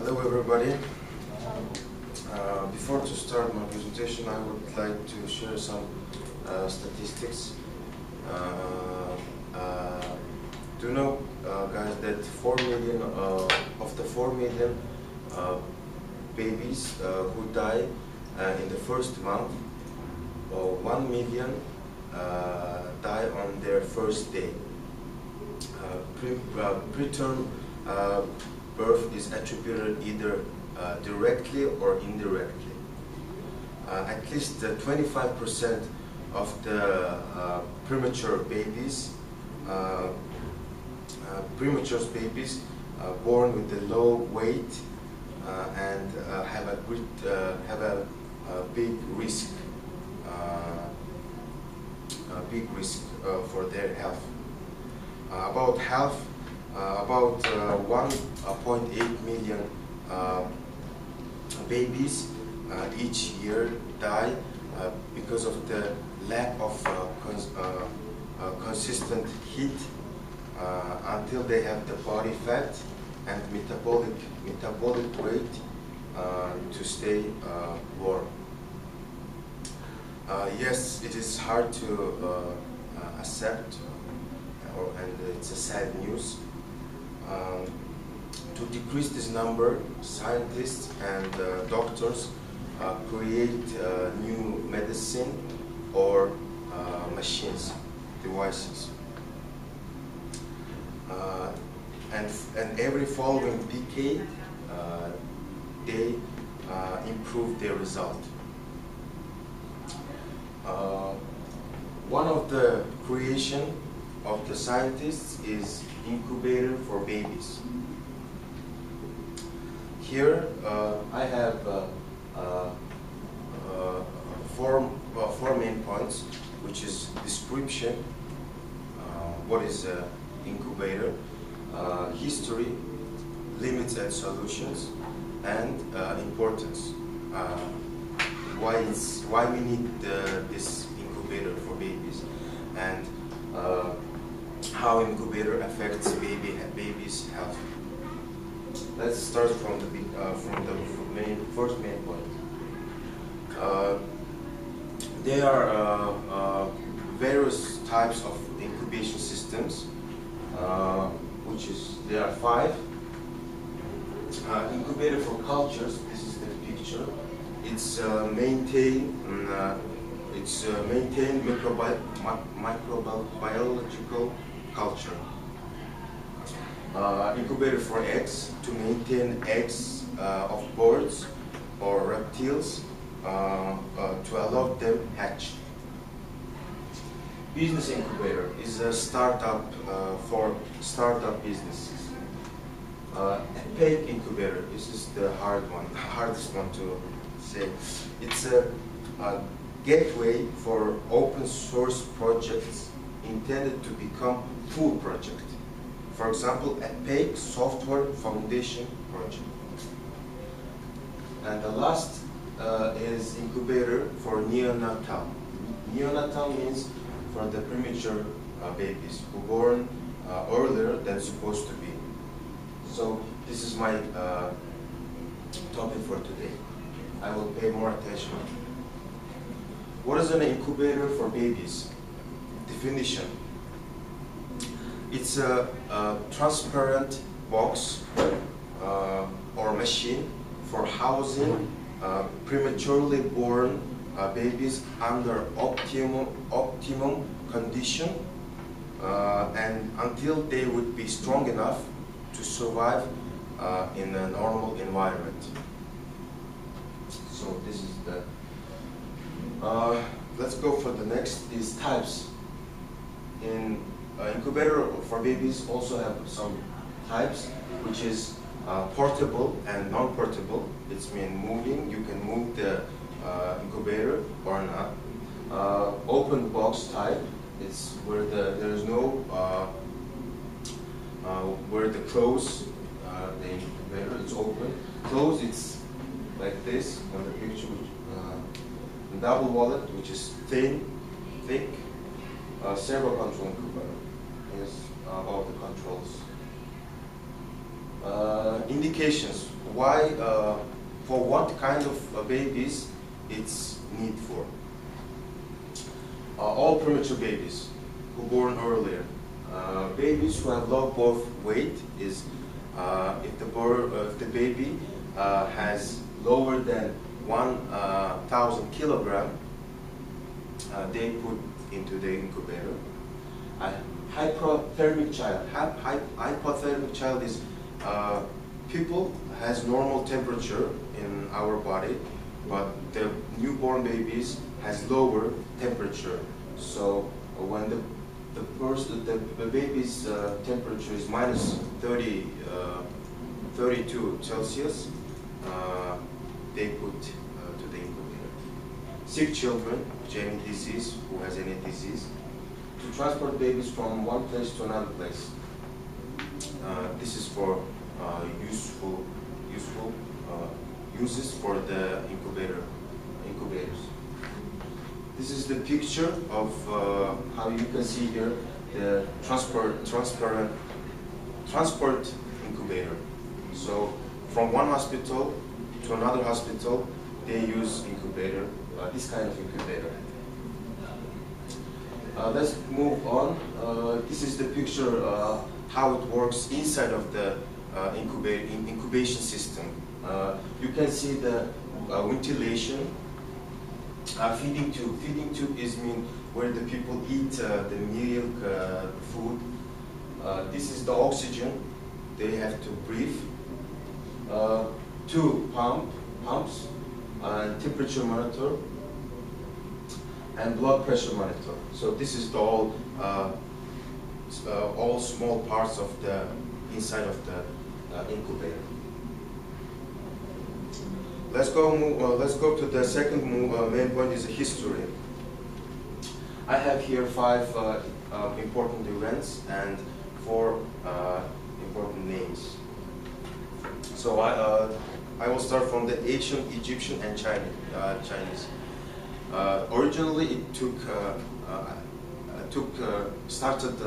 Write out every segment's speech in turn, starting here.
Hello everybody. Before to start my presentation, I would like to share some statistics. Do you know, guys, that 4 million of the 4 million babies who die in the first month, 1 million die on their first day. Preterm birth is attributed either directly or indirectly. At least 25% of the premature babies born with a low weight and have a big risk for their health. About 1.8 million babies each year die because of the lack of consistent heat until they have the body fat and metabolic rate to stay warm. Yes, it is hard to accept, and it's a sad news. To decrease this number, scientists and doctors create new medicine or machines, devices. And every following decade, they improve their result. One of the creation of the scientists is incubator for babies. Here I have four main points, which is description, what is incubator, history, limits and solutions, and importance. Why we need this incubator for babies, and how incubator affects baby's health. Let's start from the first main point. There are various types of incubation systems, there are 5. Incubator for cultures. This is the picture. It's maintain microbiological culture. Incubator for eggs, to maintain eggs of birds or reptiles to allow them hatch. Business incubator is a startup for startup businesses. Egg incubator, this is the hardest one to say. It's a gateway for open source projects intended to become full project. For example, a PAIC software foundation project. And the last is incubator for neonatal. Neonatal means for the premature babies who born earlier than supposed to be. So this is my topic for today. I will pay more attention. What is an incubator for babies? Definition. It's a transparent box or machine for housing prematurely born babies under optimum condition and until they would be strong enough to survive in a normal environment. So this is the let's go for the next. These types. In incubator for babies also have some types, which is portable and non-portable. It's mean moving. You can move the incubator or not. Open box type. It's where there is no where the close the incubator. It's open. Close. It's like this on the picture. Double wallet, which is thick. Servo control incubator is about the controls. Indications. why, for what kind of babies it's need for. All premature babies who born earlier. Babies who have low birth weight is if the baby has lower than 1,000 kilogram, they put into the incubator. Hypothermic child. Hypothermic child is people has normal temperature in our body, but the newborn babies has lower temperature. So when the baby's temperature is minus 32 Celsius, they put to the incubator. Sick children, any disease, who has any disease, to transport babies from one place to another place. This is for useful uses for the incubators. This is the picture of how you can see here the transport incubator. So from one hospital to another hospital, they use incubator, this kind of incubator. Let's move on. This is the picture how it works inside of the incubation system. You can see the ventilation. Feeding tube. Feeding tube is where the people eat the milk, food. This is the oxygen they have to breathe. Two pumps, temperature monitor, and blood pressure monitor. So this is the all small parts of the inside of the incubator. Let's go to the second main point, is history. I have here 5 important events and 4 important names. So I will start from the ancient Egyptian and Chinese. Originally, it started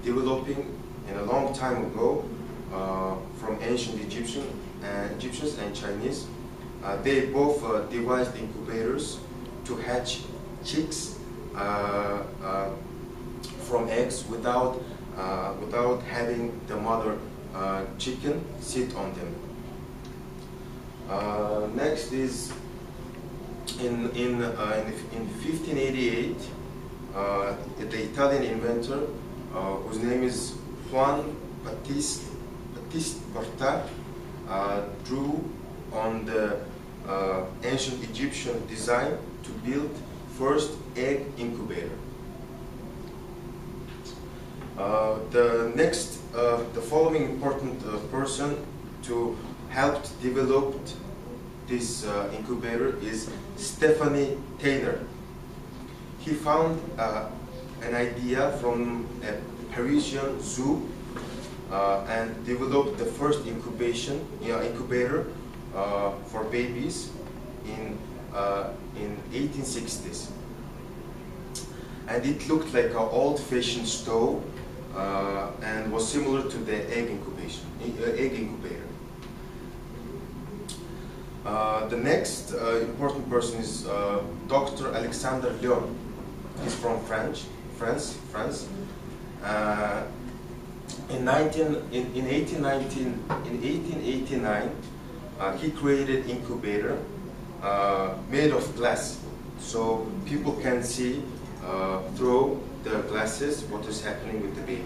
developing in a long time ago from ancient Egyptians and Chinese. They both devised incubators to hatch chicks from eggs without having the mother chicken sit on them. Next is in 1588, the Italian inventor whose name is Juan Battista Porta drew on the ancient Egyptian design to build first egg incubator. The following important person to help develop this incubator is Stephanie Taylor. He found an idea from a Parisian zoo and developed the first incubator for babies in 1860s. And it looked like an old-fashioned stove and was similar to the egg incubator. The next important person is Dr. Alexander Leon. He's from France. In 1889, he created incubator made of glass, so people can see through the glasses what is happening with the baby.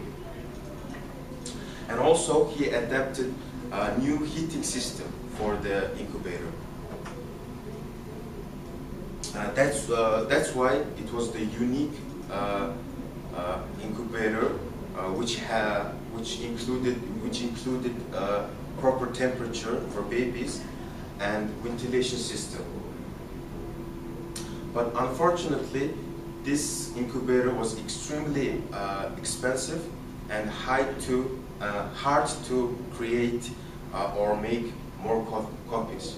And also he adapted a new heating system for the incubator. That's why it was the unique incubator which included proper temperature for babies and ventilation system. But unfortunately, this incubator was extremely expensive and hard to create or make more copies.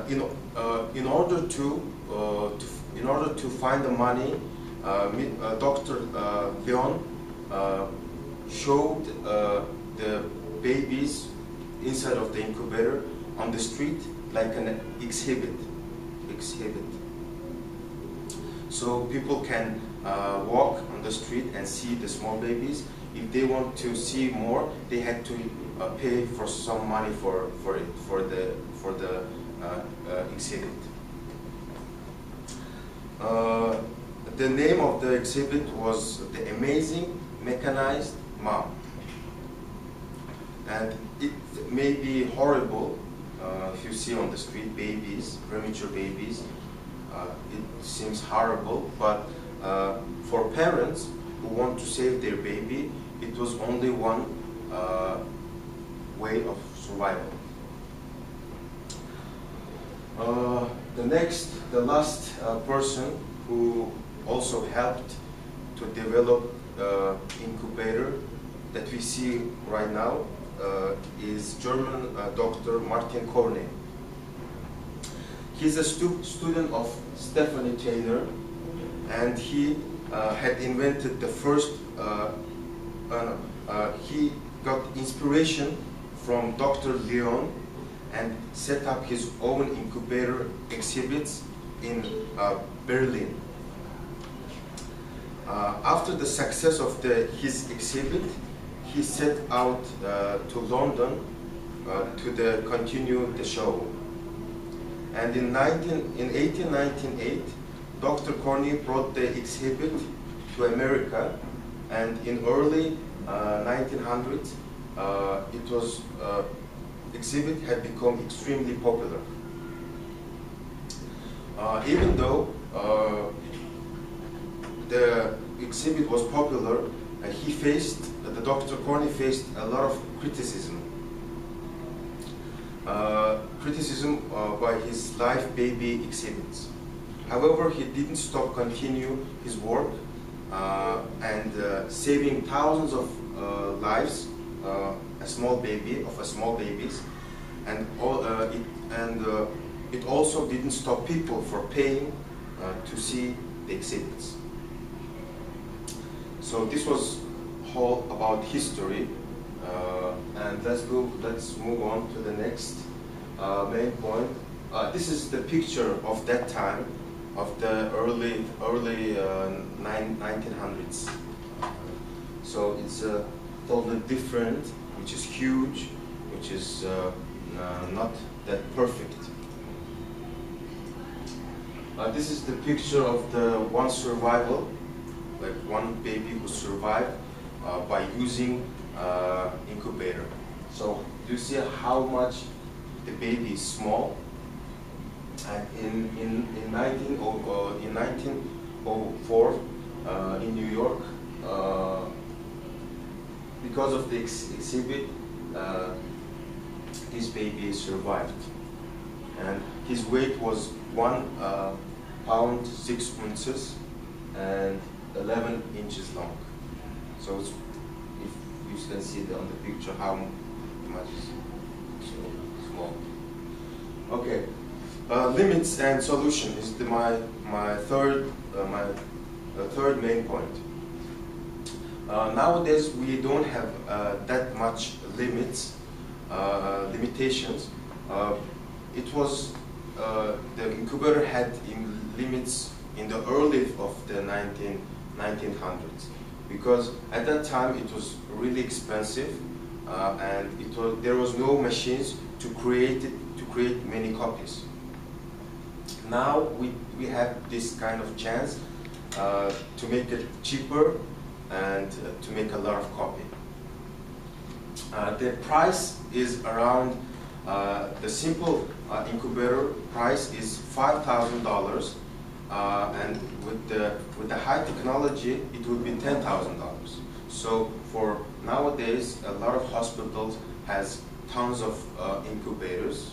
In order to find the money, Dr. Leon showed the babies inside of the incubator on the street like an exhibit. So people can walk on the street and see the small babies. If they want to see more, they had to pay for some money for the exhibit. The name of the exhibit was The Amazing Mechanized Mom. And it may be horrible if you see on the street babies, premature babies. It seems horrible, but for parents who want to save their baby, it was only one way of survival. The last person who also helped to develop incubator that we see right now is German doctor Martin Korney. He's a student of Stephanie Taylor, and he had invented the first, he got inspiration from Dr. Leon and set up his own incubator exhibits in Berlin. After the success of his exhibit, he set out to London to continue the show. And in 1898, Dr. Korney brought the exhibit to America, and in early 1900s, exhibit had become extremely popular. Even though the exhibit was popular, the Dr. Korney faced a lot of criticism. By his live baby exhibits. However, he didn't stop continue his work and saving thousands of lives of small babies, and it also didn't stop people from paying to see the exhibits. So this was all about history, and let's move on to the next main point. This is the picture of that time, of the early 1900s. So it's totally different, which is huge, which is not that perfect. This is the picture of the one survival, like one baby who survived by using incubator. So do you see how much the baby is small? And in 1904 in New York, because of the exhibit, this baby survived, and his weight was 1 pound 6 ounces and 11 inches long. So it's, if you can see on the picture how much is so small. Okay, limits and solution is my third main point. Nowadays we don't have that much limitations. It was the incubator had limits in the early of the 1900s, because at that time it was really expensive, and there was no machines to create many copies. Now we have this kind of chance to make it cheaper and to make a lot of copy. The price is around, the simple incubator price is $5,000, and with the high technology it would be $10,000. So for nowadays, a lot of hospitals has tons of incubators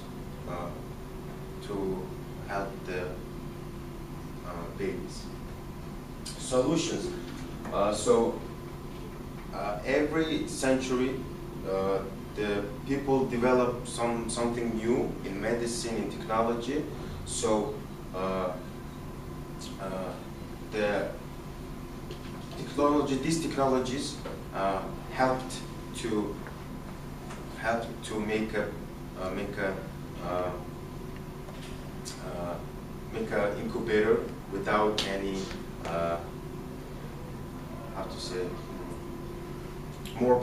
to help the babies. Solutions. Every century, the people develop something new in medicine, in technology. So these technologies helped help to make a incubator without any how to say, more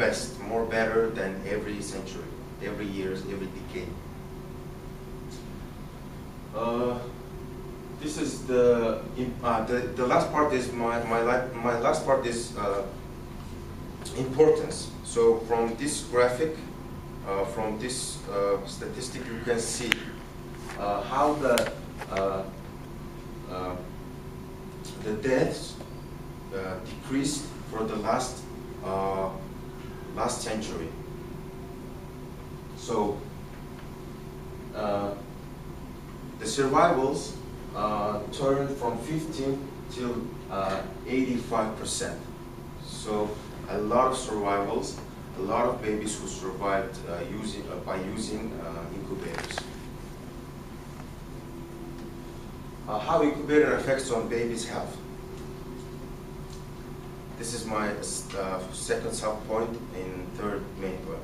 better than every century, every years, every decade. This is the last part is my last part is importance. So from this graphic, from this statistic, you can see how the deaths decreased for the last century. So the survivals turned from 15 till 85%. So a lot of survivals, a lot of babies who survived by using incubators. How incubator affects on babies' health. This is my second sub-point in third main point.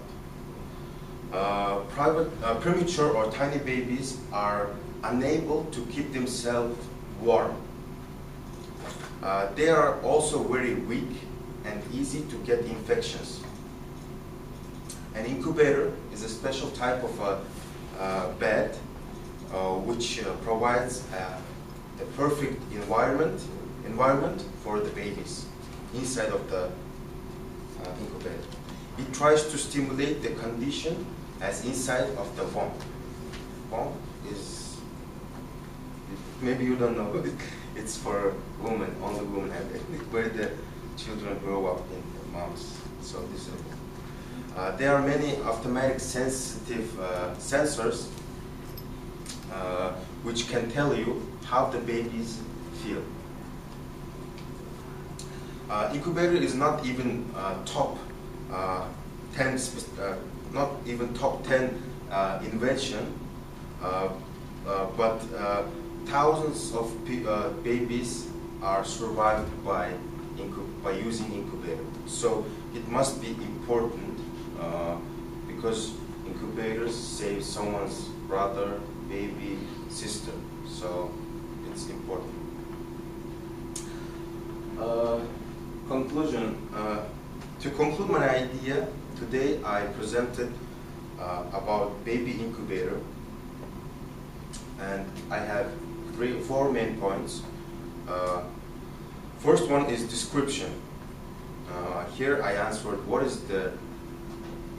Premature or tiny babies are unable to keep themselves warm. They are also very weak and easy to get infections. An incubator is a special type of a bed which provides the perfect environment for the babies inside of the incubator. It tries to stimulate the condition as inside of the womb. Womb is, maybe you don't know, it's for women, only women have it, where the children grow up in the moms. So this is, there are many automatic sensitive sensors which can tell you how the babies feel. Incubator is not even top 10, not even top 10 invention, but thousands of babies are survived by using incubator. So it must be important because incubators save someone's brother, baby, sister. So it's important. Conclusion. To conclude my idea, today I presented about baby incubator, and I have four main points. First one is description. Here I answered what is the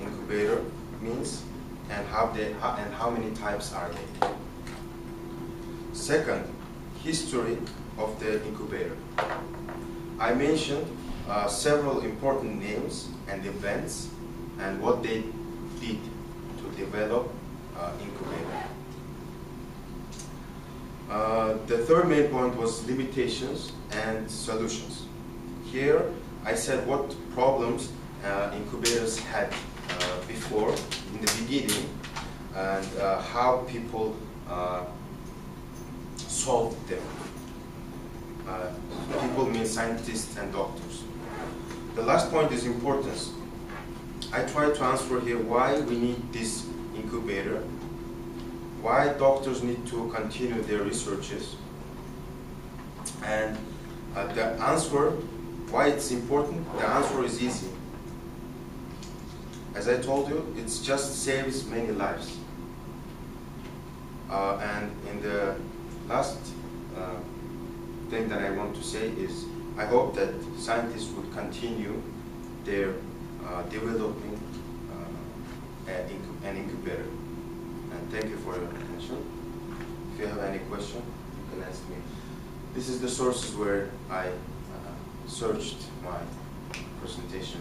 incubator means and how many types are they. Second, history of the incubator. I mentioned several important names and events and what they did to develop incubator. The third main point was limitations and solutions. Here I said what problems incubators had before in the beginning and how people solved them. People mean scientists and doctors. The last point is importance. I try to answer here why we need this incubator, why doctors need to continue their researches, and the answer, why it's important, the answer is easy. As I told you, it just saves many lives. And in the last thing that I want to say is, I hope that scientists would continue their developing an incubator. And thank you for your attention. If you have any question, you can ask me. This is the sources where I searched my presentation.